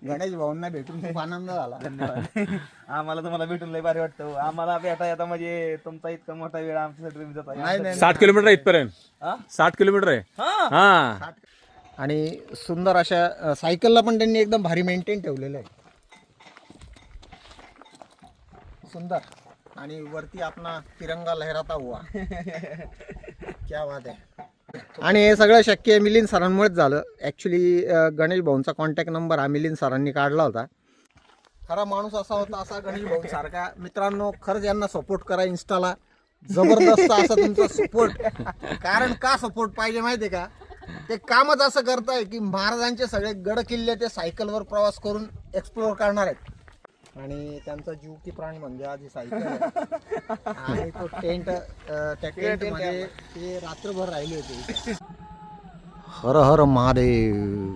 गणेश भाऊंना भेटून खूप आनंद झाला. धन्यवाद. आम्हाला तुम्हाला भेटून लय भारी वाटतं. आम्हाला भेटा येता म्हणजे तुमचा इतका मोठा वेळ आमच्यासाठी तुम्ही देता. नाही 60 किलोमीटर आहे इथपर्यंत. हा? 60 किलोमीटर आहे. हा आणि सुंदर अशा सायकलला पण त्यांनी एकदम भारी मेंटेन ठेवलेलं आहे. सुंदर. आणि वरती आपला तिरंगा लहराता हुआ. क्या बात आहे. आणि हे सगळं शक्य मिलिंद सरांमुळेच झालं. ॲक्च्युली गणेश भाऊंचा कॉन्टॅक्ट नंबर हा मिलिंद सरांनी काढला होता. खरा माणूस असा होता, असा गणेश भाऊ सारखा. मित्रांनो, खरंच यांना सपोर्ट करा इन्स्टाला. जबरदस्त असा तुमचा सपोर्ट. कारण का सपोर्ट पाहिजे माहिती आहे का? ते कामच असं करताय की महाराजांचे सगळे गड किल्ले ते सायकलवर प्रवास करून एक्सप्लोअर करणार आहेत. आणि त्यांचा जीव की प्राण म्हणजे आज ही सायकल आहे. आणि तो टेंट, त्या टेंटमध्ये ते रात्रभर राहिले होते. हर हर महादेव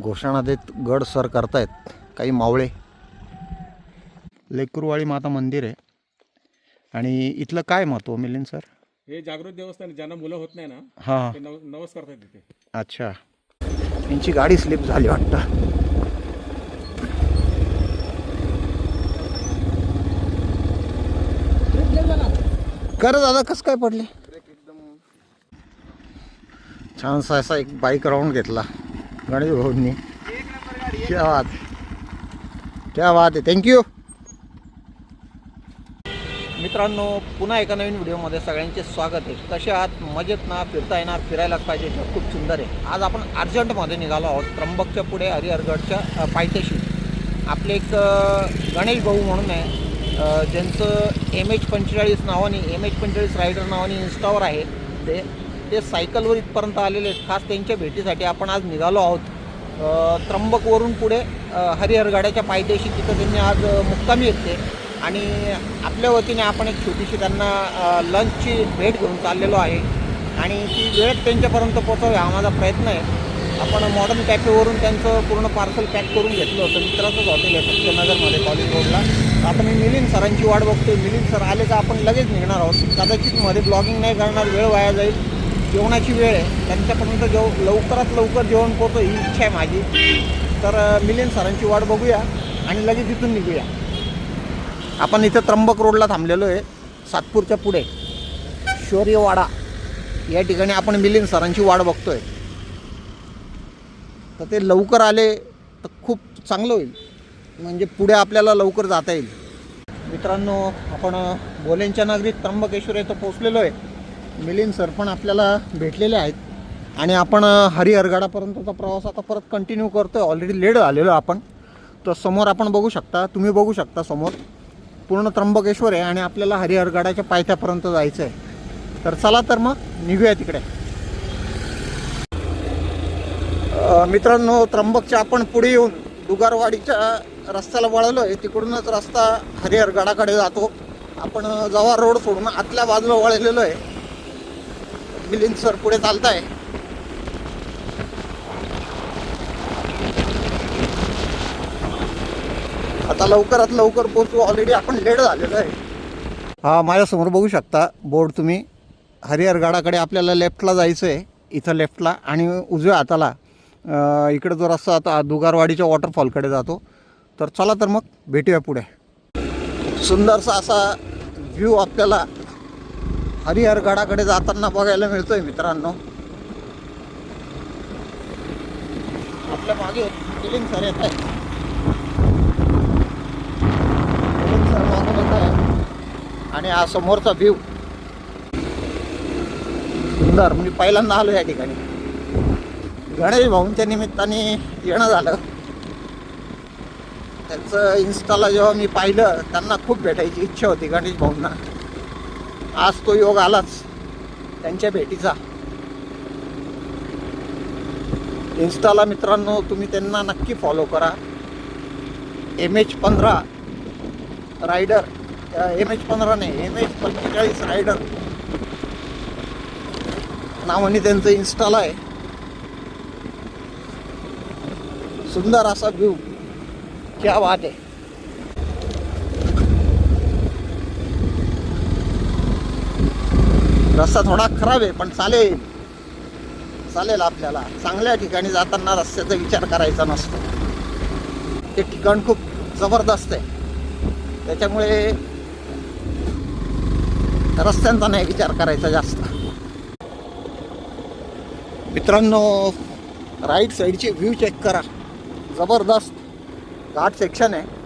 घोषणा देत गड सर करतायत काही मावळे. लेकरूवाळी माता मंदिर आहे. आणि इथलं काय महत्व मिलिंद सर? हे जागृत देवस्थान, ज्यांना मुलं होत नाही ना हां, ते नवस करतात तिथे. अच्छा. यांची गाडी स्लिप झाली वाटतं. कर दादा, कसं काय पडले? छानसा असा एक बाईक राऊंड घेतला गणेश भाऊंनी. क्या बात, क्या बात आहे. थँक्यू. मित्रांनो, पुन्हा एका नवीन व्हिडिओमध्ये सगळ्यांचे स्वागत आहे. कसे आहात? मजेत ना? फिरता येणार, फिरायलाच पाहिजे. खूप सुंदर आहे. आज आपण अर्जंटमध्ये निघालो आहोत. त्र्यंबकच्या पुढे हरिहरगडच्या पायथ्याशी आपले एक गणेश भाऊ म्हणून आहे, ज्यांचं MH45 नावाने, MH45 रायडर नावाने इन्स्टावर आहे. ते सायकलवर इथपर्यंत आलेले आहेत. खास त्यांच्या भेटीसाठी आपण आज निघालो आहोत. त्र्यंबकवरून पुढे हरिहरगडाच्या पायथ्याशी, तिथं त्यांनी आज मुक्कामी येते. आणि आपल्या वतीने आपण एक छोटीशी त्यांना लंचची भेट घेऊन चाललेलो आहे. आणि ती वेळेत त्यांच्यापर्यंत पोहोचावी हा माझा प्रयत्न आहे. आपण मॉडर्न कॅफेवरून त्यांचं पूर्ण पार्सल पॅक करून घेतलं होतं. मित्राचंच हॉटेल आहे सत्यनगरमध्ये, कॉलेज रोडला. आता मी मिलिंद सरांची वाट बघतोय. मिलिंद सर आले का आपण लगेच निघणार आहोत. कदाचित मध्ये ब्लॉगिंग नाही करणार, वेळ वाया जाईल. जेवणाची वेळ आहे, त्यांच्यापर्यंत लवकरात लवकर जेवण पोहोचो ही इच्छा आहे माझी. तर मिलिंद सरांची वाट बघूया आणि लगेच इथून निघूया. आपण इथं त्र्यंबक रोडला थांबलेलो आहे, सातपूरच्या पुढे शौर्यवाडा या ठिकाणी आपण मिलिंद सरांची वाट बघतोय. तर ते लवकर आले तर खूप चांगलं होईल, म्हणजे पुढे आपल्याला लवकर जाता येईल. मित्रांनो, आपण बोलेंच्या नगरीत त्र्यंबकेश्वर इथं पोचलेलो आहे. मिलिंद सर पण आपल्याला भेटलेले आहेत. आणि आपण हरिहरगडापर्यंतचा प्रवास आता परत कंटिन्यू करतो आहे. ऑलरेडी लेट झालेलो आपण. तर समोर आपण बघू शकता, तुम्ही बघू शकता समोर पूर्ण त्र्यंबकेश्वर आहे. आणि आपल्याला हरिहरगडाच्या पायथ्यापर्यंत जायचं आहे. तर चला तर मग निघूया तिकडे. मित्रांनो, त्र्यंबकच्या आपण पुढे येऊन दुगारवाडीच्या रस्त्याला वळलो आहे. तिकडूनच रस्ता हरिहरगडाकडे जातो. आपण जव्हार रोड सोडून आतल्या बाजूला वळलेलो आहे. मिलिंद सर पुढे चालताय. आता लवकरात लवकर पोहोचू. ऑलरेडी आपण लेट झालेलो आहे. हा, माझ्यासमोर बघू शकता बोर्ड तुम्ही. हरिहरगडाकडे आपल्याला लेफ्टला जायचं आहे, इथं लेफ्टला. आणि उजव्या हाताला इकडे जो रस्ता आता दुगारवाडीच्या वॉटरफॉलकडे जातो. तर चला तर मग भेटूया पुढे. सुंदरसा असा व्ह्यू आपल्याला हरिहरगडाकडे जाताना बघायला मिळतोय. मित्रांनो, आपल्या मागे मिलिंद सर येत आहे. मिलिंद सर मागून येत आहे. आणि हा समोरचा व्ह्यू सुंदर. मी पहिल्यांदा आलो या ठिकाणी. गणेश भाऊंच्या निमित्ताने येणं झालं. त्यांचं इन्स्टाला जेव्हा मी पाहिलं, त्यांना खूप भेटायची इच्छा होती गणेश भाऊंना. आज तो योग आलाच त्यांच्या भेटीचा. इन्स्टाला मित्रांनो तुम्ही त्यांना नक्की फॉलो करा. MH15 रायडर, MH15 नाही, MH45 रायडर नावाने त्यांचं इन्स्टाला आहे. सुंदर असा व्ह्यू. क्या बात आहे. रस्ता थोडा खराब आहे पण चालेल. चालेल. आपल्याला चांगल्या ठिकाणी जाताना रस्त्याचा विचार करायचा नसतो. ते ठिकाण खूप जबरदस्त आहे. त्याच्यामुळे रस्त्यांचा नाही विचार करायचा जास्त. मित्रांनो, राईट साईडचे व्ह्यू चेक करा. जबरदस्त घाट सेक्शन आहे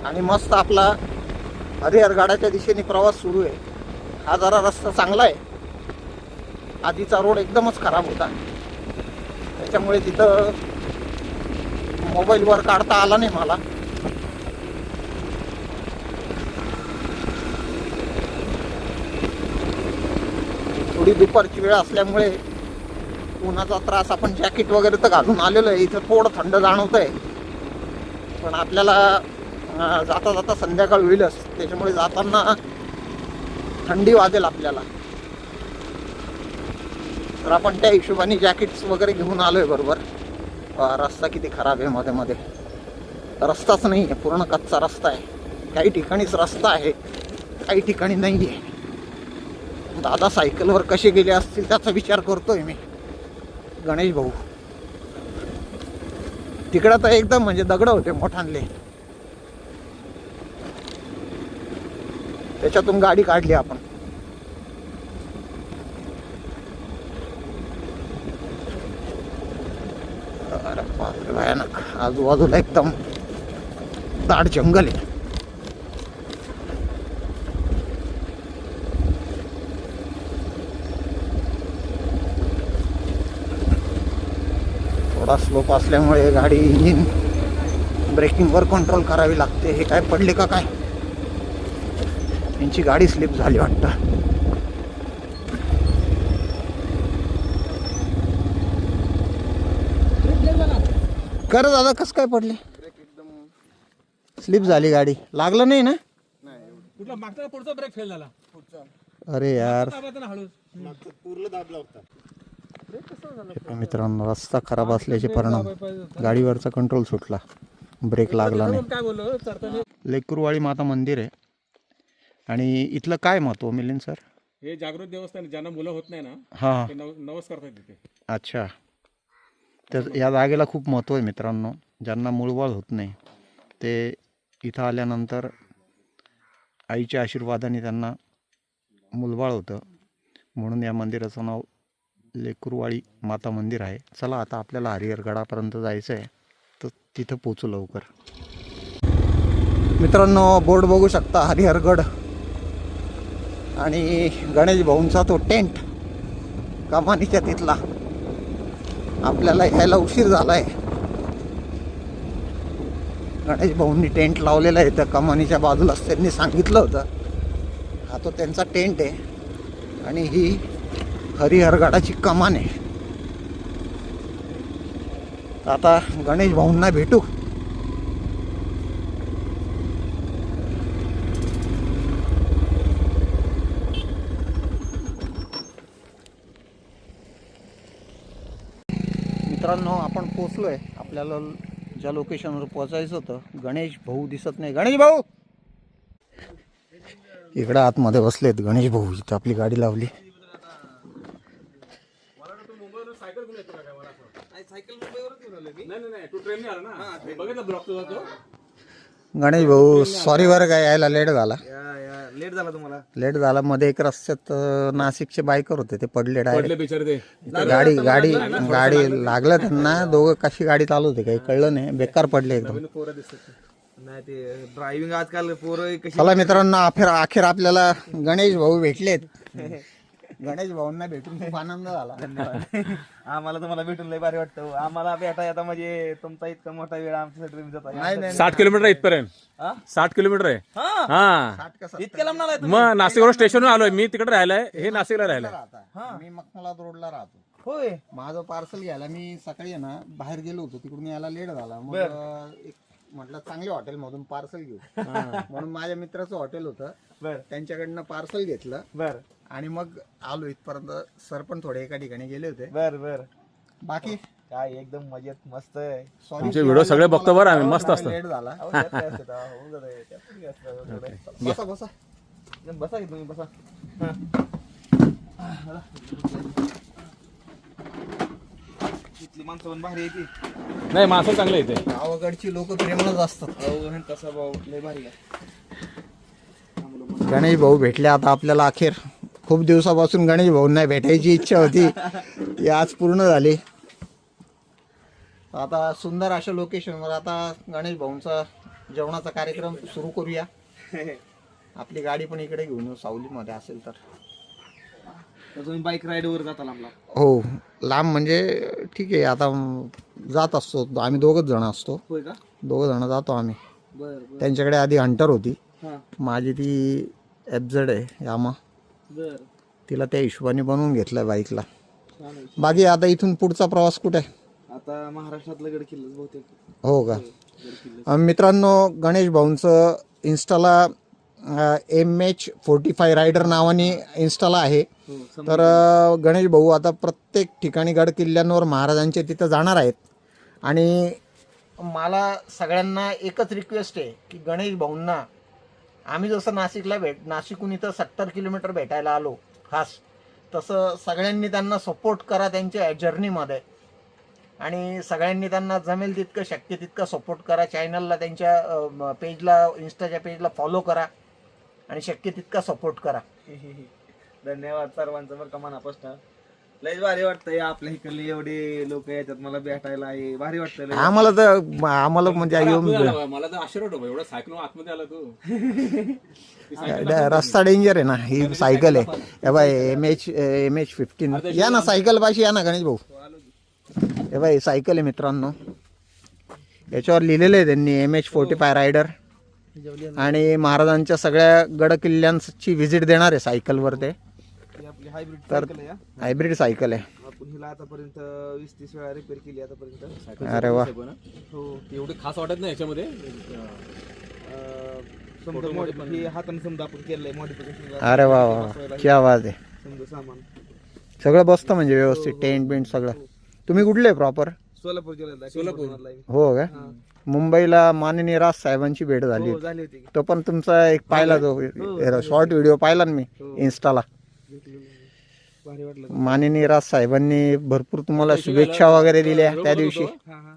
आणि मस्त आपला हरिहरगडाच्या दिशेने प्रवास सुरू आहे. हा जरा रस्ता चांगला आहे. आधीचा रोड एकदमच खराब होता, त्याच्यामुळे तिथं मोबाईलवर काढता आला नाही मला. थोडी दुपारची वेळ असल्यामुळे उन्हाचा त्रास, आपण जॅकेट वगैरे तर घालून आलेलो आहे. इथं थोडं थंड जाणवत आहे, पण आपल्याला जाता जाता संध्याकाळ होईलच, त्याच्यामुळे जाताना थंडी वाजेल आपल्याला. तर आपण त्या हिशोबाने जॅकेट्स वगैरे घेऊन आलोय बरोबर. रस्ता किती खराब आहे, मध्ये मध्ये रस्ताच नाही आहे, पूर्ण कच्चा रस्ता आहे. काही ठिकाणीच रस्ता आहे, काही ठिकाणी नाही आहे. दादा सायकलवर कसे गेले असतील त्याचा विचार करतोय मी. गणेश भाऊ तिकडं तर एकदम म्हणजे दगड होते मोठांले, त्याच्यातून गाडी काढली आपण. अरे बापरे, भयानक. आजूबाजूला एकदम दाट जंगल आहे. थोडा स्लोप असल्यामुळे गाडी इंजिन ब्रेकिंगवर कंट्रोल करावी लागते. हे काय पडले का काय? यांची गाडी स्लिप झाली वाटतं. कर दादा, कसं काय पडले? स्लिप झाली गाडी. लागलं नाही ना? कुठला मागचा पुढचा ब्रेक फेल झाला. अरे यार पूर्ण दाबला होता. मित्रांनो, रस्ता खराब असल्याचे परिणाम, गाडीवरचा कंट्रोल सुटला, ब्रेक लागला नाही. काय बोललो, लेकरूवाडी माता मंदिर आहे. आणि इथलं काय महत्व मिलिंद सर? हे जागृत देवस्थान, ज्यांना मुलं होत नाही ना, हां, ते नवस करतात तिथे. अच्छा. तर या जागेला खूप महत्त्व आहे मित्रांनो. ज्यांना मूळबाळ होत नाही ते इथं आल्यानंतर आईच्या आशीर्वादाने त्यांना मूलबाळ होतं, म्हणून या मंदिराचं नाव लेकरूवाडी माता मंदिर आहे. चला आता आपल्याला हरिहरगडापर्यंत जायचं आहे, तर तिथं पोचू लवकर. मित्रांनो, बोर्ड बघू शकता, हरिहरगड. आणि गणेश भाऊंचा तो टेंट कमानीच्या तिथला. आपल्याला यायला उशीर झाला आहे. गणेश भाऊंनी टेंट लावलेला आहे तर कमानीच्या बाजूलाच, त्यांनी सांगितलं होतं. हा तो त्यांचा टेंट आहे आणि ही हरिहरगडाची कमान आहे. आता गणेश भाऊंना भेटू. मित्रांनो, आपण पोचलोय. आपल्याला ज्या लोकेशनवर पोचायचं होतं, गणेश भाऊ दिसत नाही. गणेश भाऊ इकडं आतमध्ये बसलेत. गणेश भाऊ इथं आपली गाडी लावली. गणेश भाऊ सॉरी बरं काय, यायला लेट झाला. लेट झाला तुम्हाला. लेट झाला. मध्ये एक रस्त्यात नाशिकचे बायकर होते, ते पडले डायरेक्ट. बिचारे ते गाडी गाडी गाडी लागलं त्यांना. दोघं कशी गाडी चालू होते काही कळलं नाही, बेकार पडले एकदम. पोरं दिसत नाही, ते ड्रायव्हिंग आजकाल पोरं कशी. चला मित्रांनो, अखेर आपल्याला गणेश भाऊ भेटलेत. गणेश भाऊंना भेटून खूप आनंद झाला. आम्हाला तुम्हाला भेटून लय भारी वाटतं. आम्हाला भेटा येता म्हणजे तुमचा इतका मोठा वेळ आमच्यासाठी तुम्ही जाता. नाही 60 किलोमीटर आहे इथपर्यंत. 60 किलोमीटर आहे. हा, इतक्या लांब नाला मग नाशिकवर स्टेशनवर आलोय मी. तिकडे राहिलाय, हे नाशिकला राहिलाय. मी मखमलात रोडला राहतो. होय. माझं पार्सल घ्यायला मी सकाळी आहे ना बाहेर गेलो होतो, तिकडून यायला लेट झाला. मग एक म्हटलं चांगल्या हॉटेल मधून पार्सल घेऊ, म्हणून माझ्या मित्राचं हॉटेल होतं, त्यांच्याकडनं पार्सल घेतलं. बर. आणि मग आलो इथपर्यंत. सर पण थोडे एका ठिकाणी गेले होते. बर बर. बाकी काय एकदम मजेत, मस्त आहे. सॉरी, तुमचे व्हिडिओ सगळे बघतो बरं आम्ही, मस्त असतं. लेट झाला. बसा बसा बसा की तुम्ही, बसा. इथली माणसं पण भारी आहे की. नाही, माणसं चांगले इथे. गाव गावाकडची लोक प्रेमळच असतात. अहो तसा भाऊ लय भारी आहे. गणेश भाऊ भेटले आता आपल्याला अखेर. खूप दिवसापासून गणेश भाऊंना भेटायची इच्छा होती, ती आज पूर्ण झाली. आता सुंदर अशा लोकेशनवर आता गणेश भाऊंचा जेवणाचा कार्यक्रम सुरू करूया. आपली गाडी पण इकडे घेऊन येऊ, सावलीमध्ये असेल तर. तुम्ही बाईक राईडवर जाता लांबला? हो, लांब म्हणजे ठीक आहे. आता जात असतो आम्ही, दोघंच जण असतो. होय का? दोघं जण जातो आम्ही. बरं त्यांच्याकडे आधी हंटर होती, हां माझी ती FZ आहे यामा, बरं तिला त्या हिशोबाने बनवून घेतलं बाईकला. छान आहे. बाकी आता इथून पुढचा प्रवास कुठे आहे? आता महाराष्ट्रातलं गड किल्लाच बहुतेक. हो का? गड किल्ला मित्रांनो, गणेश भाऊंचं इन्स्टाला MH45 रायडर नावाने इन्स्टाला आहे. हो. तर गणेश भाऊ आता प्रत्येक ठिकाणी गड किल्ल्यांवर महाराजांचे तिथं जाणार आहेत. आणि मला सगळ्यांना एकच रिक्वेस्ट आहे की गणेश भाऊंना आम्ही जसं नाशिकहून इथं 70 किलोमीटर भेटायला आलो खास, तसं सगळ्यांनी त्यांना सपोर्ट करा त्यांच्या जर्नीमध्ये. आणि सगळ्यांनी त्यांना जमेल तितकं शक्य तितकं सपोर्ट करा. चॅनलला, त्यांच्या पेजला, इन्स्टाच्या पेजला फॉलो करा आणि शक्य तितका सपोर्ट करा. धन्यवाद सर्वांचं बरं का मनापासून. लय भारी वाटतंय आपल्या इकडले एवढे लोक येतात मला भेटायला आहे. भारी वाटतं लय. आम्हाला म्हणजे मला तर आश्चर्य होतं एवढा सायकल आतमध्ये आला तू. रस्ता डेंजर आहे ना, ही सायकल आहे. हे बाय MH15 या ना, सायकल पाशी या ना गणेश भाऊ. हे बाय सायकल आहे मित्रांनो, याच्यावर लिहिलेलं आहे त्यांनी MH45 रायडर. आणि महाराजांच्या सगळ्या गड किल्ल्यांची व्हिजिट देणार आहे सायकलवर ते. आपली हायब्रिड तर सायकल आहे. हायब्रिड सायकल आहे. आपण हिला आतापर्यंत 20-30 वेळा रिपेअर केली आतापर्यंत. अरे वा, हो. एवढे खास वाटत नाही याच्यामध्ये. समजा हे हाताने समजा आपण केलंय मॉडिफिकेशन. अरे वा वा, क्या आवाज आहे. समजा सामान सगळं बसतं म्हणजे व्यवस्थित, टेंट बिंट सगळं. तुम्ही कुठले प्रॉपर? सोलापूर जिल्ह्यात. सोलापूर. हो का? मुंबईला माननीय राज साहेबांची भेट झाली. हो झाली होती. तो पण तुमचा एक पाहिला, तो शॉर्ट व्हिडिओ पाहिला ना मी इन्स्टाला. भारी वाटलं. माननीय राज साहेबांनी भरपूर तुम्हाला शुभेच्छा वगैरे दिल्या त्या दिवशी.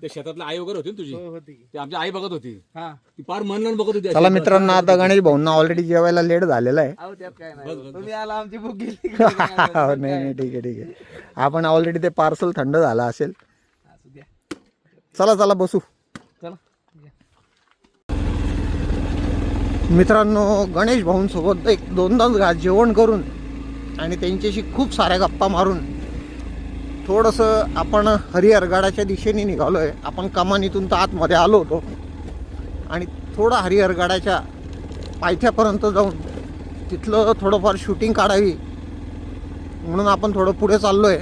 ते शेतातला आई वगैरे होती ना तुझी, होती. ते आमची आई बघत होती, हा. ती फार मन लावून बघत होती. चला मित्रांनो, आता गणेश भाऊंना ऑलरेडी जेवायला लेट झालेला आहे. अहो त्यात काय नाही. तुम्ही आला आमची बुक गेली. नाही नाही, ठीक आहे ठीक आहे. आपण ऑलरेडी ते पार्सल थंड झालं असेल. असू द्या. चला चला बसू. चला. मित्रांनो, गणेश भाऊंसोबत एक 2-2 घास जेवण करून आणि त्यांच्याशी खूप साऱ्या गप्पा मारून थोडंसं आपण हरिहरगडाच्या दिशेने निघालो आहे. आपण कमानीतून तर आतमध्ये आलो होतो आणि थोडं हरिहरगडाच्या पायथ्यापर्यंत जाऊन तिथलं थोडंफार शूटिंग काढावी म्हणून आपण थोडं पुढे चाललो आहे.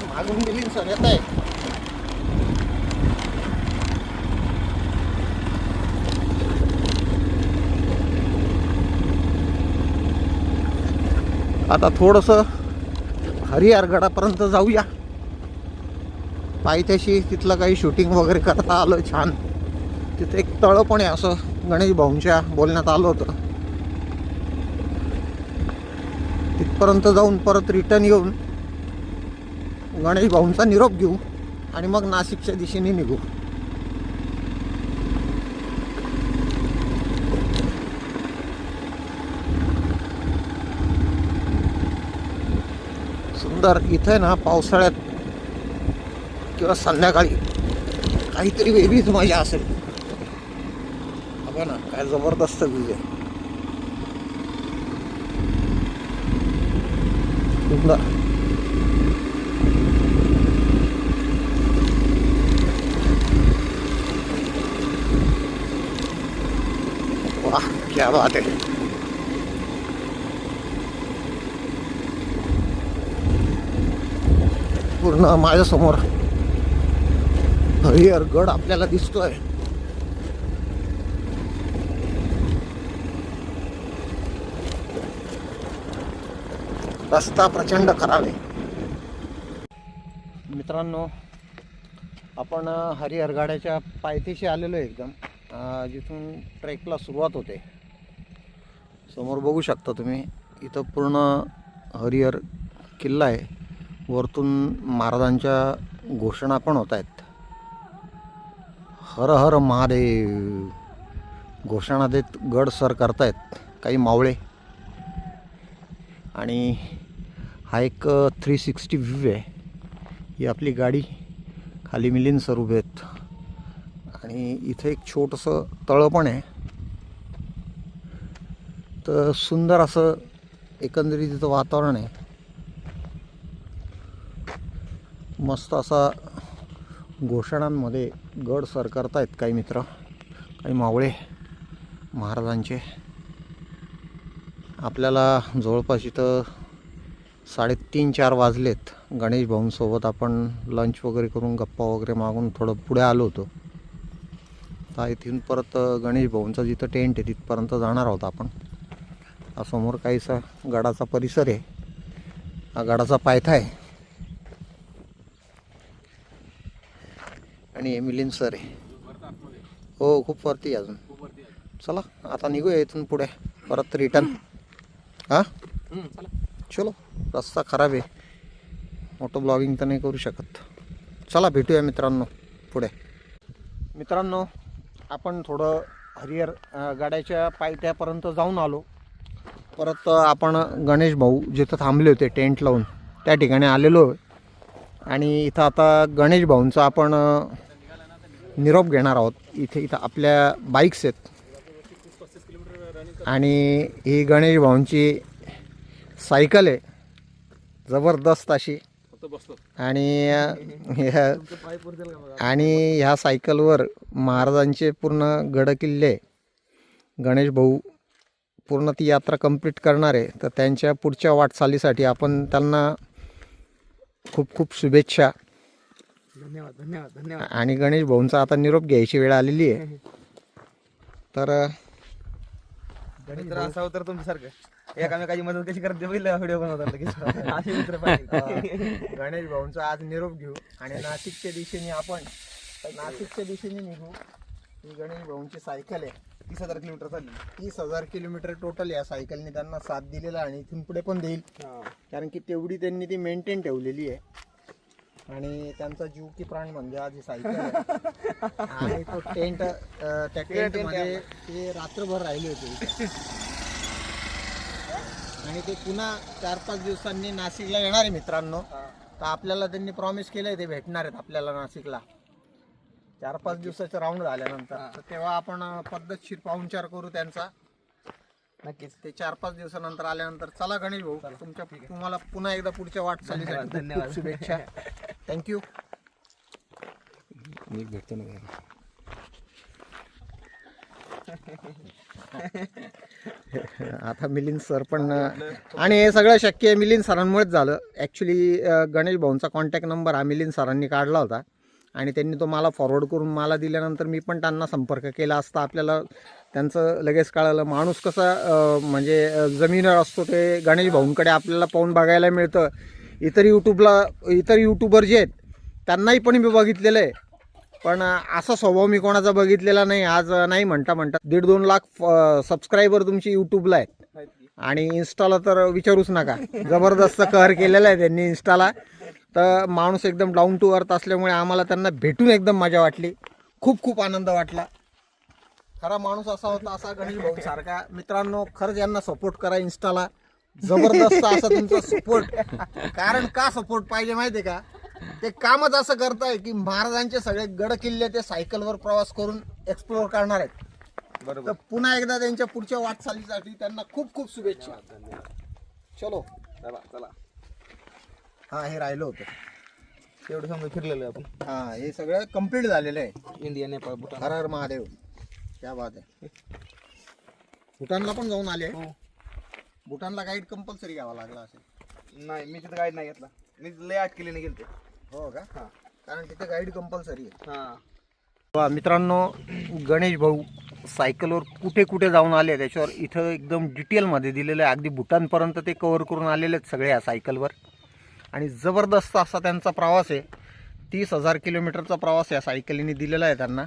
मागून गेली सर येत आहे. आता थोडंसं हरिहरगडापर्यंत जाऊया. पायथ्याशी तिथलं काही शूटिंग वगैरे करता आलं छान. तिथे एक तळं पण आहे असं गणेश भाऊंच्या बोलण्यात आलं होतं. तिथपर्यंत जाऊन परत रिटर्न येऊन गणेश भाऊंचा निरोप घेऊ आणि मग नाशिकच्या दिशेने निघू. सुंदर इथे ना, पावसाळ्यात किंवा संध्याकाळी काहीतरी वेगळीच मजा असेल. बघा ना, काय जबरदस्त व्ह्यू आहे. सुंदर. वाह, क्या बात आहे. पूर्ण माझ्यासमोर हरिहरगड आपल्याला दिसतोय. रस्ता प्रचंड खराब आहे. मित्रांनो, आपण हरिहरगडाच्या पायथ्याशी आलेलो आहे एकदम, जिथून ट्रेकला सुरुवात होते. समोर बघू शकता तुम्ही, इथं पूर्ण हरिहर किल्ला आहे. वरतून महाराजांच्या घोषणा पण होत आहेत. हर हर महादेव घोषणा देत गड सर करतायत काही मावळे. आणि हा एक 360 व्ह्यू आहे. ही आपली गाडी, खाली मिलिंद सर उभे आहेत आणि इथे एक छोटंसं तळं पण आहे. तर सुंदर असं एकंदरीत इथं वातावरण आहे. मस्त असा घोषणांमध्ये गड सर करतायत काही मित्र, काही मावळे महाराजांचे. आपल्याला जवळपास इथं 3:30-4 वाजलेत. गणेश भाऊंसोबत आपण लंच वगैरे करून गप्पा वगैरे मागून थोडं पुढे आलो होतो. तर इथून परत गणेश भाऊंचा जिथं टेंट आहे तिथपर्यंत जाणार आहोत आपण. हा समोर काहीसा गडाचा परिसर आहे. हा गडाचा पायथा आहे आणि मिलिंद सर आहे. हो, खूप वरती आहे अजून. चला आता निघूया इथून पुढे परत रिटर्न. हां चलो, रस्ता खराब आहे, मोठं ब्लॉगिंग तर नाही करू शकत. चला भेटूया मित्रांनो पुढे. मित्रांनो, आपण थोडं हरिहर गाड्याच्या पायथ्यापर्यंत जाऊन आलो. परत आपण गणेश भाऊ जिथं थांबले होते टेंट लावून त्या ठिकाणी आलेलो. आणि इथं आता गणेश भाऊंचा आपण निरोप घेणार आहोत. इथं आपल्या बाईक्स आहेत आणि ही गणेश भाऊंची सायकल आहे जबरदस्त अशी. आणि ह्या सायकलवर महाराजांचे पूर्ण गडकिल्ले गणेश भाऊ पूर्ण ती यात्रा कंप्लीट करणार आहे. तर त्यांच्या पुढच्या वाटचालीसाठी आपण त्यांना खूप खूप शुभेच्छा. धन्यवाद धन्यवाद धन्यवाद. आणि गणेश भाऊंचा आता निरोप घ्यायची वेळ आलेली आहे. तर मित्र असावं तर तुमच्यासारखं एकामेकाची मदत कशी करते व्हिडिओ बनवतात लगेच. असे मित्र पाहिजे. गणेश भाऊंचा आज निरोप घेऊ आणि नाशिकच्या दिशेने आपण निघू. ही गणेश भाऊंची सायकल आहे. 30,000 किलोमीटर चालली. 30,000 किलोमीटर टोटल या सायकलने त्यांना साथ दिलेला आणि इथून पुढे पण देईल. कारण की तेवढी त्यांनी ती मेंटेन ठेवलेली आहे. आणि त्यांचा जीव की प्राण म्हणजे आज ही सायकल आहे. आणि तो टेंट, त्या टेंटमध्ये ते रात्रभर राहिले होते. आणि ते पुन्हा 4-5 दिवसांनी नाशिकला येणार आहे मित्रांनो. तर आपल्याला त्यांनी प्रॉमिस केलंय ते भेटणार आहेत आपल्याला नाशिकला 4-5 दिवसाचा राऊंड झाल्यानंतर. तर तेव्हा आपण पद्धतशीर पाहुणचार करू त्यांचा नक्कीच. ते 4-5 दिवसानंतर आल्यानंतर. चला गणेश भाऊ, तुम्हाला पुन्हा एकदा पुढच्या वाटचालीसाठी धन्यवाद, शुभेच्छा. थँक्यू. भेटतो ना. आता मिलिंद सर पण, आणि हे सगळं शक्य आहे मिलिंद सरांमुळेच झालं. ॲक्च्युली गणेश भाऊंचा कॉन्टॅक्ट नंबर हा मिलिंद सरांनी काढला होता आणि त्यांनी तो मला फॉरवर्ड करून मला दिल्यानंतर मी पण त्यांना संपर्क केला असता. आपल्याला त्यांचं लगेच कळालं. माणूस कसा म्हणजे जमिनीवर असतो ते गणेश भाऊंकडे आपल्याला पाहून बघायला मिळतं. इतर यूट्यूबर जे आहेत त्यांनाही पण मी बघितलेलं आहे, पण असा स्वभाव मी कोणाचा बघितलेला नाही. आज नाही म्हणता 1.5-2 लाख सबस्क्रायबर तुमची यूट्यूबला आहेत आणि इन्स्टाला तर विचारूच नका. जबरदस्त कहर केलेला आहे त्यांनी इन्स्टाला. तर माणूस एकदम डाऊन टू अर्थ असल्यामुळे आम्हाला त्यांना भेटून एकदम मजा वाटली. खूप खूप आनंद वाटला. खरा माणूस असा होता, असा गणेश भाऊ सारखा. मित्रांनो, खरंच यांना सपोर्ट करा इन्स्टाला. जबरदस्त असा तुमचा सपोर्ट. कारण का सपोर्ट पाहिजे माहिती आहे का? ते कामच असं करताय की महाराजांचे सगळे गड किल्ले ते सायकलवर प्रवास करून एक्सप्लोअर करणार आहेत. बरोबर. तर पुन्हा एकदा त्यांच्या पुढच्या वाटचालीसाठी त्यांना खूप खूप शुभेच्छा. चलो चला. हा, हे राहिलं होतं तेवढं समजा फिरलेलं आपण. हा, हे सगळं कम्प्लीट झालेलं आहे. इंडिया, नेपाळ, भूटान. हर हर महादेव. क्या बात आहे. भूटानला पण जाऊन आले. भूटानला गाईड कंपल्सरी घ्यावा लागला असेल. नाही, मी तिथं गाईड नाही घेतला. मी लय 8 किलोने गेलते. हो का? हा, कारण तिथे गाईड कंपल्सरी आहे. हा. मित्रांनो, गणेश भाऊ सायकलवर कुठे कुठे जाऊन आले त्याच्यावर इथं एकदम डिटेलमध्ये दिलेलं आहे. अगदी भूटानपर्यंत ते कव्हर करून आलेले आहेत सगळे या सायकलवर. आणि जबरदस्त असा त्यांचा प्रवास आहे. 30,000 किलोमीटरचा प्रवास या सायकलीने दिलेला आहे त्यांना.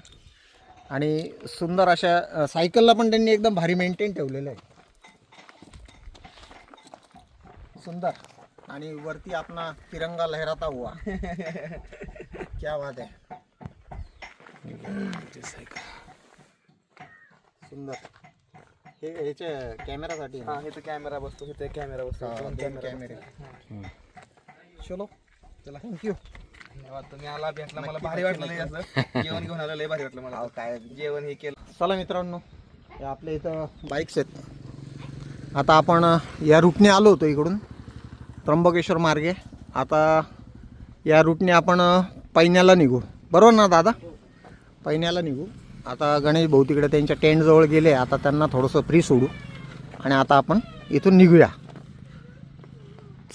आणि सुंदर अशा सायकलला पण त्यांनी एकदम भारी मेंटेन ठेवलेलं आहे. सुंदर. आणि वरती आपला तिरंगा लहराता हुआ. क्या बात आहे. सुंदर. हे ह्याच्या कॅमेरासाठी आहे. हा इथं कॅमेरा बसतो, इथे कॅमेरा बसतो, दोन कॅमेरे. चलो चला, थँक्यू. धन्यवाद. तुम्ही आला भेटला, मला भारी वाटलं नाही असं जेवण घेऊन आलं, लय भारी वाटलं मला. काय जेवण हे केलं. चला मित्रांनो, हे आपल्या इथं बाईक्स आहेत. आता आपण या रूटने आलो होतो इकडून त्र्यंबकेश्वर मार्गे. आता या रूटने आपण पैण्याला निघू, बरोबर ना दादा? पैण्याला निघू. आता गणेश भाऊ तिकडे त्यांच्या टेंटजवळ गेले. आता त्यांना थोडंसं फ्री सोडू आणि आता आपण इथून निघूया.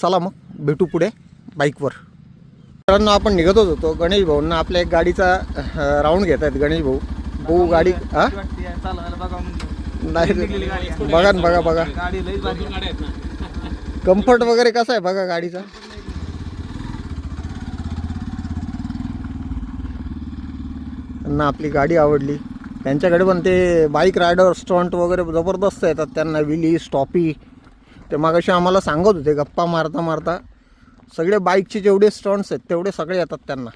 चला मग भेटू पुढे बाईकवर. मित्रांनो, आपण निघतच होतो. गणेश भाऊंना आपल्या एक गाडीचा राऊंड घेत आहेत. गणेश भाऊ गाडी हा चालवायला बघा मग. नाही, बघा ना, बघा गाडी लई भारी. कम्फर्ट वगैरे कसं आहे बघा गाडीचा. त्यांना आपली गाडी आवडली. त्यांच्याकडे पण ते बाईक रायडर स्टंट वगैरे जबरदस्त येतात त्यांना. विली स्टॉपी ते मागाशी आम्हाला सांगत होते. गप्पा मारता मारता सगळे बाईकचे जेवढे स्टंट्स आहेत तेवढे सगळे येतात त्यांना.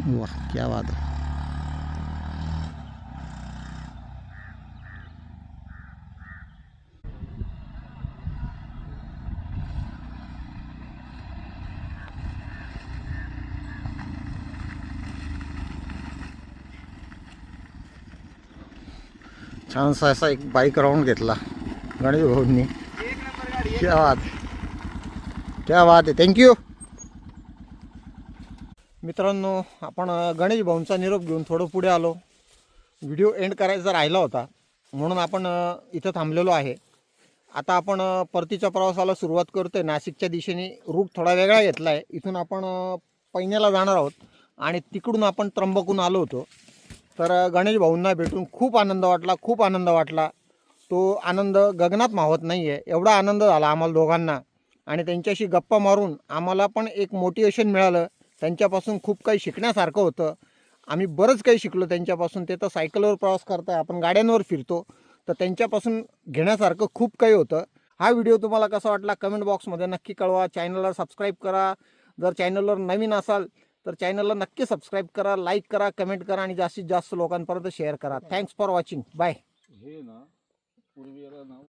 वाह, क्या बात आहे. छानसा असा एक बाईक राऊंड घेतला गणेश भाऊंनी. एक नंबर गाडी. क्या बात, क्या बात आहे. थँक्यू. मित्रांनो, आपण गणेश भाऊंचा निरोप घेऊन थोडं पुढे आलो. व्हिडिओ एंड करायचा राहिला होता म्हणून आपण इथं थांबलेलो आहे. आता आपण परतीच्या प्रवासाला सुरुवात करतोय. नाशिकच्या दिशेने रूट थोडा वेगळा घेतला आहे. इथून आपण पैण्याला जाणार आहोत आणि तिकडून आपण त्र्यंबकहून आलो होतो. तर गणेश भाऊंना भेटून खूप आनंद वाटला. तो आनंद गगनात मावत नाही आहे. एवढा आनंद झाला आम्हाला दोघांना आणि त्यांच्याशी गप्पा मारून आम्हाला पण एक मोटिवेशन मिळालं. त्यांच्यापासून खूप काही शिकण्यासारखं होतं. आम्ही बरंच काही शिकलो त्यांच्यापासून. ते तर सायकलवर प्रवास करताय, आपण गाड्यांवर फिरतो, तर त्यांच्यापासून घेण्यासारखं खूप काही होतं. हा व्हिडिओ तुम्हाला कसा वाटला कमेंट बॉक्समध्ये नक्की कळवा. चॅनलला सबस्क्राईब करा. जर चॅनलवर नवीन असाल तर चॅनलला नक्की सबस्क्राईब करा, लाईक करा, कमेंट करा आणि जास्तीत जास्त लोकांपर्यंत शेअर करा. Thanks for watching. बाय.